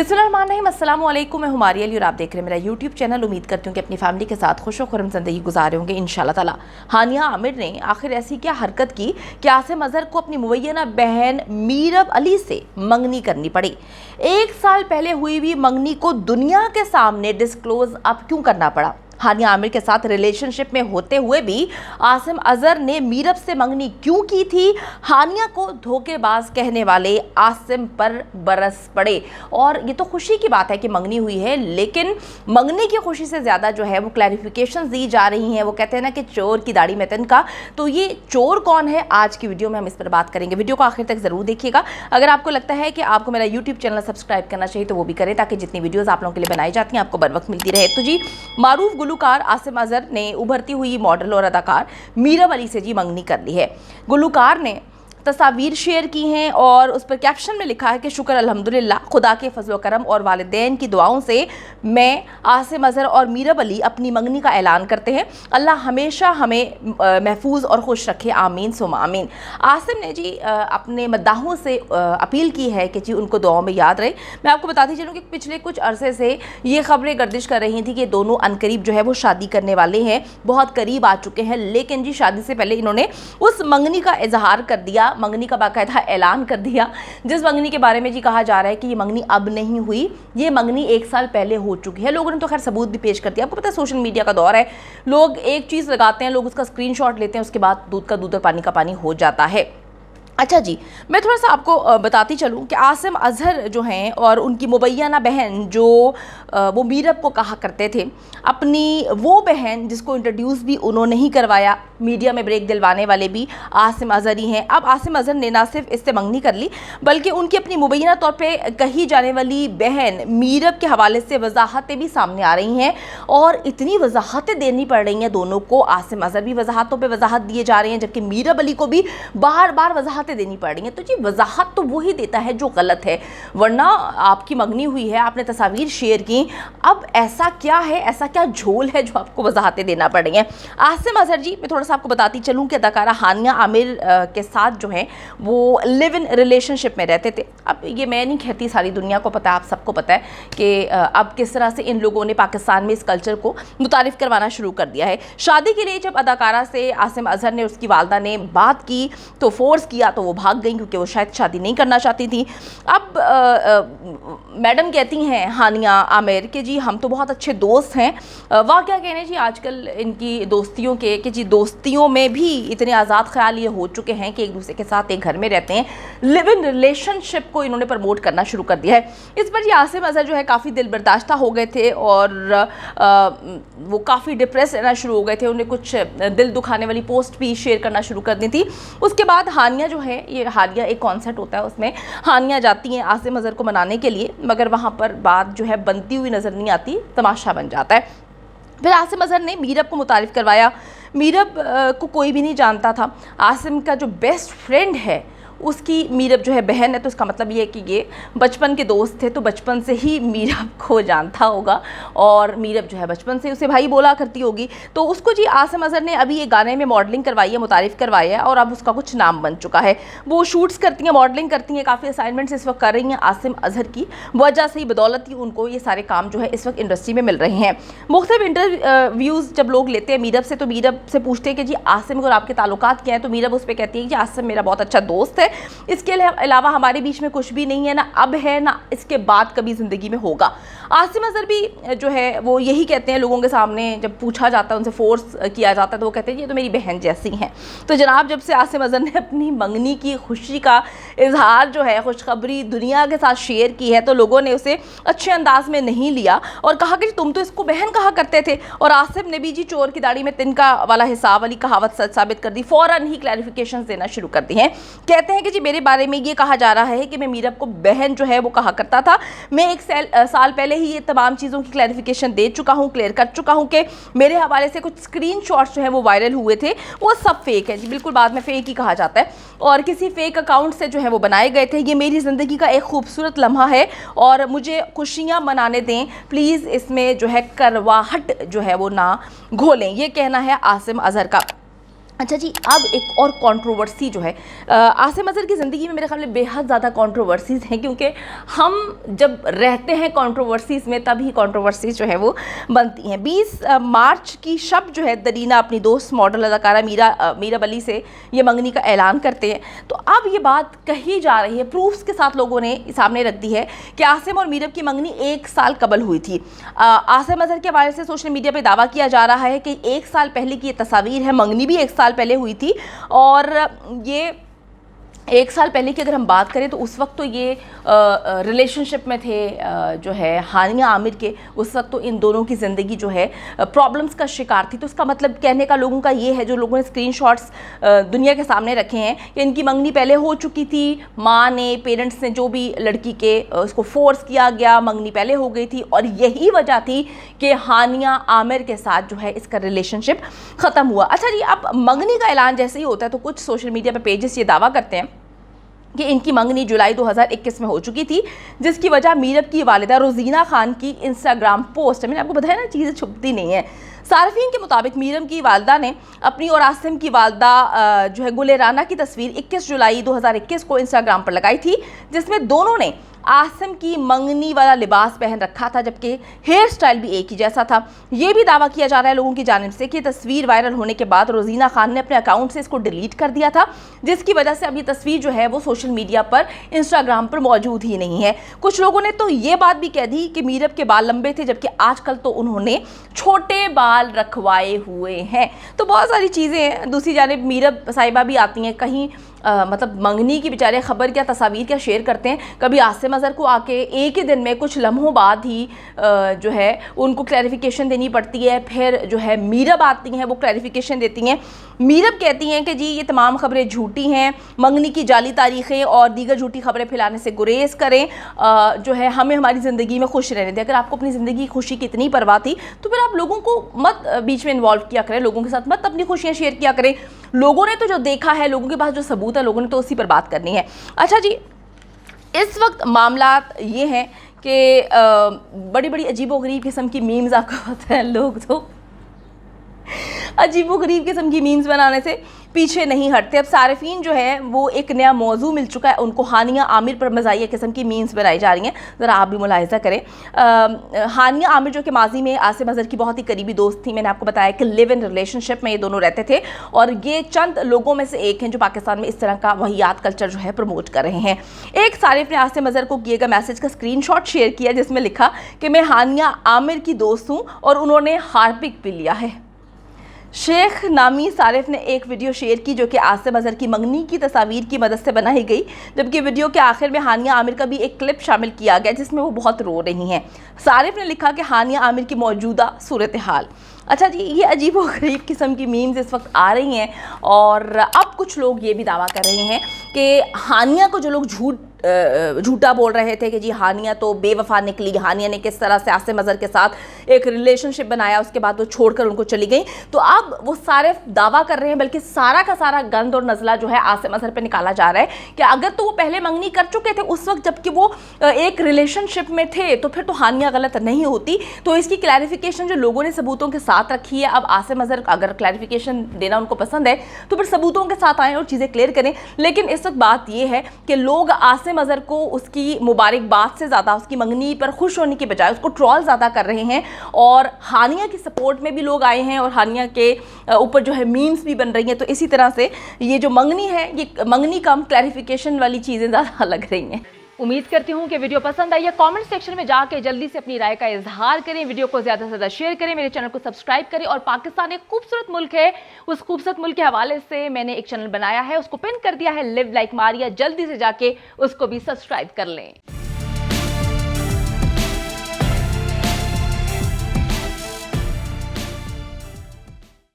बिस्मिल्लाहिर्रहमानिर्रहीम, अस्सलाम वालेकुम। मैं हुमारी अली और आप देख रहे हैं मेरा यूट्यूब चैनल। उम्मीद करती हूँ कि अपनी फैमिली के साथ खुश खुर्रम ज़िंदगी गुजारे होंगे इंशाल्लाह ताला। हानिया आमिर ने आखिर ऐसी क्या हरकत की कि आसिम अजहर को अपनी मुबैना बहन मीरब अली से मंगनी करनी पड़ी। 1 साल पहले हुई हुई मंगनी को दुनिया के सामने डिस्क्लोज अब क्यों करना पड़ा? हानिया आमिर के साथ रिलेशनशिप में होते हुए भी आसिम अजहर ने मीरब से मंगनी क्यों की थी? हानिया को धोखेबाज कहने वाले आसिम पर बरस पड़े। और ये तो खुशी की बात है कि मंगनी हुई है, लेकिन मंगनी की खुशी से ज़्यादा जो है वो क्लैरिफिकेशन दी जा रही हैं। वो कहते हैं ना कि चोर की दाढ़ी में तिनका। तो ये चोर कौन है, आज की वीडियो में हम इस पर बात करेंगे। वीडियो को आखिर तक ज़रूर देखिएगा। अगर आपको लगता है कि आपको मेरा यूट्यूब चैनल सब्सक्राइब करना चाहिए तो वो भी करें, ताकि जितनी वीडियोज़ आप लोगों के लिए बनाई जाती हैं आपको बर वक्त मिलती रहे। तो जी, मारूफ गुलूकार आसिम अजहर ने उभरती हुई मॉडल और अदाकार मीरब अली से जी मंगनी कर ली है। गुलूकार ने तस्वीर शेयर की हैं और उस पर कैप्शन में लिखा है कि शुक्र अल्हम्दुलिल्लाह, खुदा के फजल करम और वालिदैन की दुआओं से मैं आसिम अजहर और मीरब अली अपनी मंगनी का ऐलान करते हैं। अल्लाह हमेशा हमें महफूज और खुश रखे, आमीन सुमा आमीन। आसिम ने जी अपने मद्दाहों से अपील की है कि जी उनको दुआओं में याद रहे। मैं आपको बताती चलूँ कि पिछले कुछ अरसे से ये खबरें गर्दिश कर रही थी कि दोनों अनकरीब जो है वो शादी करने वाले हैं, बहुत करीब आ चुके हैं। लेकिन जी शादी से पहले इन्होंने उस मंगनी का इजहार कर दिया, मंगनी का बाकायदा ऐलान कर दिया, जिस मंगनी के बारे में जी कहा जा रहा है कि ये मंगनी अब नहीं हुई, ये मंगनी 1 साल पहले हो चुकी है। लोगों ने तो खैर सबूत भी पेश कर दिया। आपको पता है सोशल मीडिया का दौर है, लोग एक चीज़ लगाते हैं, लोग उसका स्क्रीनशॉट लेते हैं, उसके बाद दूध का दूध और पानी का पानी हो जाता है। अच्छा जी, मैं थोड़ा सा आपको बताती चलूँ कि आसिम अजहर जो हैं और उनकी मुबैना बहन जो वो मीरब को कहा करते थे, अपनी वो बहन जिसको इंट्रोड्यूस भी उन्होंने ही करवाया, मीडिया में ब्रेक दिलवाने वाले भी आसिम अजहर ही हैं। अब आसिम अजहर ने ना सिर्फ इससे मंगनी कर ली, बल्कि उनकी अपनी मुबैना तौर पे कही जाने वाली बहन मीरब के हवाले से वजाहतें भी सामने आ रही हैं। और इतनी वजाहतें देनी पड़ रही हैं दोनों को। आसिम अजहर भी वजाहतों पर वजाहत दिए जा रहे हैं, जबकि मीरब अली को भी बार बार वजाहत देनी पड़ रही है। तो जी वजाहत तो वही देता है जो गलत है, वरना आपकी मंगनी हुई है, आपने तस्वीर शेयर की, अब ऐसा क्या है, ऐसा क्या झोल है जो आपको वजाहतें देना पड़ रही हैं? आसिम अजहर जी, मैं थोड़ा सा आपको बताती चलूं कि अदाकारा हानिया आमिर के साथ जो है वो लिव इन रिलेशनशिप में रहते थे। अब ये मैं नहीं कहती, सारी दुनिया को पता है, आप सबको पता है कि अब किस तरह से इन लोगों ने पाकिस्तान में इस कल्चर को मुतारिफ करवाना शुरू कर दिया है। शादी के लिए जब अदाकारा से आसिम अजहर ने, उसकी वालदा ने बात की तो फोर्स किया तो वो भाग गई, क्योंकि वो शायद शादी नहीं करना चाहती थी। अब मैडम कहती हैं हानिया आमिर कि जी हम तो बहुत अच्छे दोस्त हैं। वाह क्या कहने जी आजकल इनकी दोस्तियों के, कि जी दोस्तियों में भी इतने आज़ाद ख्याल ये हो चुके हैं कि एक दूसरे के साथ एक घर में रहते हैं। लिव इन रिलेशनशिप को इन्होंने प्रमोट करना शुरू कर दिया है। इस पर जी आसिम अजहर जो है काफ़ी दिल बर्दाश्ता हो गए थे और वो काफ़ी डिप्रेस रहना शुरू हो गए थे। उन्हें कुछ दिल दुखाने वाली पोस्ट भी शेयर करना शुरू कर दी थी। उसके बाद हानिया जो है, ये हानिया एक कॉन्सर्ट होता है, उसमें हानिया जाती हैं आसिम अजहर को मनाने के लिए, मगर वहाँ पर बात जो है बनती हुई नज़र नहीं आती, तमाशा बन जाता है। फिर आसिम अजहर ने मीरब को मुतारिफ करवाया। मीरब को कोई भी नहीं जानता था। आसिम का जो बेस्ट फ्रेंड है उसकी मीरब जो है बहन है, तो इसका मतलब ये है कि ये बचपन के दोस्त थे, तो बचपन से ही मीरब को जानता होगा और मीरब जो है बचपन से उसे भाई बोला करती होगी। तो उसको जी आसिम अजहर ने अभी ये गाने में मॉडलिंग करवाई है, मुतारिफ करवाया है और अब उसका कुछ नाम बन चुका है। वो शूट्स करती हैं, मॉडलिंग करती हैं, काफ़ी असाइनमेंट्स इस वक्त कर रही हैं आसिम अजहर की वजह से ही, बदौलत ही उनको ये सारे काम जो है इस वक्त इंडस्ट्री में मिल रहे हैं। मुख्तलिफ इंटरव्यूज़ जब लोग लेते हैं मीरब से, तो मीरब से पूछते हैं कि जी आसिम और आपके ताल्लुकात क्या हैं, तो मीरब उस पर कहती है कि आसिम मेरा बहुत अच्छा दोस्त है, इसके अलावा हमारे बीच में कुछ भी नहीं है, ना अब है ना इसके बाद कभी ज़िंदगी में होगा। आसिम अजहर भी जो है वो यही कहते हैं लोगों के सामने, जब पूछा जाता है, उनसे फोर्स किया जाता है, तो वो कहते हैं ये तो मेरी बहन जैसी हैं। तो जनाब, जब से आसिम अजहर ने अपनी मंगनी की खुशी का इजहार जो है, खुशखबरी दुनिया के साथ शेयर की है, तो लोगों ने उसे अच्छे अंदाज में नहीं लिया और कहा कि तुम तो इसको बहन कहा करते थे। और आसिम ने भी जी चोर की दाढ़ी में तिनका वाला हिसाब वाली कहावत सच साबित कर दी, फ़ौरन ही क्लैरिफिकेशन देना शुरू कर दी हैं। कहते हैं कि जी मेरे बारे में ये कहा जा रहा है कि मैं मीरब को बहन जो है वो कहा करता था। मैं 1 साल पहले ही ये तमाम चीज़ों की क्लैरिफिकेशन दे चुका हूँ, क्लियर कर चुका हूँ कि मेरे हवाले से कुछ स्क्रीनशॉट्स जो है वो वायरल हुए थे, वो सब फेक है जी, बिल्कुल बाद में फेक ही कहा जाता है और किसी फेक अकाउंट से जो है वो बनाए गए थे। ये मेरी ज़िंदगी का एक खूबसूरत लम्हा है और मुझे खुशियाँ मनाने दें, प्लीज़ इसमें जो है करवाहट जो है वो ना घोलें, ये कहना है आसिम अजहर का। अच्छा जी, अब एक और कंट्रोवर्सी जो है आसिम अज़हर की ज़िंदगी में मेरे ख्याल में बेहद ज़्यादा कंट्रोवर्सीज़ हैं, क्योंकि हम जब रहते हैं कंट्रोवर्सीज़ में तभी कंट्रोवर्सीज़ जो है वो बनती हैं। 20 मार्च की शब जो है दरीना अपनी दोस्त मॉडल अदाकारा मीरा वली से ये मंगनी का ऐलान करते हैं। तो अब ये बात कही जा रही है, प्रूफ्स के साथ लोगों ने सामने रख दी है कि आसिम और मीरब की मंगनी 1 साल कबल हुई थी। आसिम अज़हर के हवाले से सोशल मीडिया पर दावा किया जा रहा है कि 1 साल पहले की ये तस्वीर है, मंगनी भी 1 साल पहले हुई थी। और ये 1 साल पहले की अगर हम बात करें तो उस वक्त तो ये रिलेशनशिप में थे जो है हानिया आमिर के, उस वक्त तो इन दोनों की ज़िंदगी जो है प्रॉब्लम्स का शिकार थी। तो उसका मतलब कहने का लोगों का ये है, जो लोगों ने स्क्रीनशॉट्स दुनिया के सामने रखे हैं, कि इनकी मंगनी पहले हो चुकी थी, माँ ने, पेरेंट्स ने, जो भी लड़की के उसको फोर्स किया गया, मंगनी पहले हो गई थी और यही वजह थी कि हानिया आमिर के साथ जो है इसका रिलेशनशिप ख़त्म हुआ। अच्छा जी, अब मंगनी का ऐलान जैसे ही होता है तो कुछ सोशल मीडिया पर पेजेस ये दावा करते हैं कि इनकी मंगनी जुलाई 2021 में हो चुकी थी, जिसकी वजह मीरब की वालिदा रोजीना खान की इंस्टाग्राम पोस्ट है। मैंने आपको बताया ना, चीज़ें छुपती नहीं है। सार्फिन के मुताबिक मीरब की वालिदा ने अपनी और आसिम की वालिदा जो है गुले राना की तस्वीर 21 जुलाई 2021 को इंस्टाग्राम पर लगाई थी, जिसमें दोनों ने आसिम की मंगनी वाला लिबास पहन रखा था, जबकि हेयर स्टाइल भी एक ही जैसा था। ये भी दावा किया जा रहा है लोगों की जानिब से कि तस्वीर वायरल होने के बाद रोजीना खान ने अपने अकाउंट से इसको डिलीट कर दिया था, जिसकी वजह से अब ये तस्वीर जो है वो सोशल मीडिया पर, इंस्टाग्राम पर मौजूद ही नहीं है। कुछ लोगों ने तो ये बात भी कह दी कि मीरब के बाल लंबे थे, जबकि आजकल तो उन्होंने छोटे बाल रखवाए हुए हैं। तो बहुत सारी चीज़ें हैं। दूसरी जानिब मीरब साहिबा भी आती हैं, कहीं मतलब मंगनी की बेचारे खबर क्या, तस्वीर क्या शेयर करते हैं। कभी आसिम अज़हर को आके एक ही दिन में कुछ लम्हों बाद ही जो है उनको क्लैरिफिकेशन देनी पड़ती है। फिर जो है मीरब आती हैं, वो क्लैरिफिकेशन देती हैं। मीरब कहती हैं कि जी ये तमाम खबरें झूठी हैं, मंगनी की जाली तारीखें और दीगर झूठी खबरें फैलाने से गुरेज करें, जो है हमें हमारी ज़िंदगी में खुश रहने दें। अगर आपको अपनी ज़िंदगी की खुशी की इतनी परवाह थी तो फिर आप लोगों को मत बीच में इन्वॉल्व किया करें, लोगों के साथ मत अपनी खुशियाँ शेयर किया करें। लोगों ने तो जो देखा है, लोगों के पास जो सबूत है, लोगों ने तो उसी पर बात करनी है। अच्छा जी, इस वक्त मामला ये हैं कि बड़ी बड़ी अजीबोगरीब किस्म की मीम्स, आपको पता है लोग तो अजीबोगरीब किस्म की मीम्स बनाने से पीछे नहीं हटते। अब सारिफीन जो है वो एक नया मौजू मिल चुका है उनको, हानिया आमिर पर मज़ाहिया किस्म की मीम्स बनाई जा रही हैं। ज़रा आप भी मुलाहिज़ा करें। हानिया आमिर जो कि माजी में आसिम अज़हर की बहुत ही करीबी दोस्त थी, मैंने आपको बताया कि लिव इन रिलेशनशिप में ये दोनों रहते थे, और ये चंद लोगों में से एक हैं जो पाकिस्तान में इस तरह का वहियात कल्चर जो है प्रमोट कर रहे हैं। एक सारिफ ने आसिम अज़हर को किए गए मैसेज का स्क्रीनशॉट शेयर किया, जिसमें लिखा कि मैं हानिया आमिर की दोस्त हूँ और उन्होंने हार्पिक पी लिया है। शेख नामी सारिफ ने एक वीडियो शेयर की जो कि आसिम अज़हर की मंगनी की तस्वीर की मदद से बनाई गई, जबकि वीडियो के आखिर में हानिया आमिर का भी एक क्लिप शामिल किया गया जिसमें वो बहुत रो रही हैं। सारिफ ने लिखा कि हानिया आमिर की मौजूदा सूरत हाल। अच्छा जी, ये अजीब व गरीब किस्म की मीम्स इस वक्त आ रही हैं, और अब कुछ लोग ये भी दावा कर रहे हैं कि हानिया को जो लोग झूठा बोल रहे थे कि जी हानिया तो बेवफा निकली, हानिया ने किस तरह से आसिम अज़हर के साथ एक रिलेशनशिप बनाया, उसके बाद वो छोड़कर उनको चली गई, तो अब वो सारे दावा कर रहे हैं, बल्कि सारा का सारा गंद और नज़ला जो है आसिम अज़हर पे निकाला जा रहा है कि अगर तो वो पहले मंगनी कर चुके थे उस वक्त जबकि वो एक रिलेशनशिप में थे, तो फिर तो हानिया गलत नहीं होती। तो इसकी क्लैरिफिकेशन जो लोगों ने सबूतों के साथ रखी है, अब आसिम अज़हर अगर क्लैरिफिकेशन देना उनको पसंद है तो फिर सबूतों के साथ आएँ और चीज़ें क्लियर करें। लेकिन इस वक्त बात यह है कि लोग आसिम अज़हर को उसकी मुबारकबाद से ज़्यादा, उसकी मंगनी पर खुश होने की बजाय उसको ट्रोल ज़्यादा कर रहे हैं, और हानिया की सपोर्ट में भी लोग आए हैं और हानिया के ऊपर जो है मीम्स भी बन रही हैं। तो इसी तरह से ये जो मंगनी है, ये मंगनी कम क्लैरिफिकेशन वाली चीज़ें ज़्यादा लग रही हैं। उम्मीद करती हूँ कि वीडियो पसंद आई है। कमेंट सेक्शन में जाके जल्दी से अपनी राय का इजहार करें, वीडियो को ज़्यादा से ज़्यादा शेयर करें, मेरे चैनल को सब्सक्राइब करें। और पाकिस्तान एक खूबसूरत मुल्क है, उस खूबसूरत मुल्क के हवाले से मैंने एक चैनल बनाया है, उसको पिन कर दिया है, लिव लाइक मारिया, जल्दी से जाके उसको भी सब्सक्राइब कर लें।